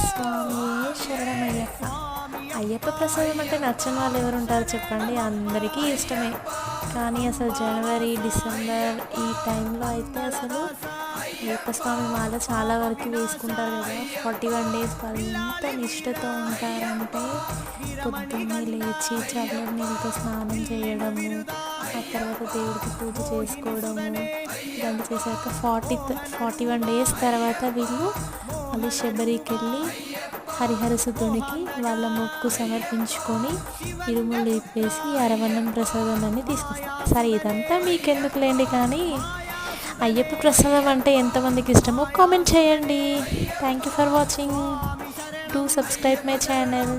స్వామియే శరణమయ్యప్ప. అయ్యప్ప ప్రసాదం అంటే నచ్చని వాళ్ళు ఎవరు ఉంటారు చెప్పండి, అందరికీ ఇష్టమే. కానీ అసలు జనవరి డిసెంబర్ ఈ టైంలో అయితే అసలు అయ్యప్ప స్వామి మాల చాలా వరకు వేసుకుంటారు కదా. 41 days వాళ్ళు ఎంత నిష్ఠతో ఉంటారంటే పొద్దున్నే లేచి చల్లటి నీళ్ళతో స్నానం చేయడము, ఆ తర్వాత దేవుడికి పూజ చేసుకోవడము, ఇదంతా చేశాక 41 days తర్వాత వీళ్ళు మళ్ళీ శబరికి వెళ్ళి హరిహరసుతునికి వాళ్ళ మొక్కు సమర్పించుకొని ఇరుములు ఇప్పేసి అరవన్నం ప్రసాదాన్ని తీసుకొస్తారు. సరే ఇదంతా మీకెందుకులేండి, కానీ అయ్యప్ప ప్రసాదం అంటే ఎంతమందికి ఇష్టమో కామెంట్ చేయండి. Thank you for watching. Do subscribe my channel.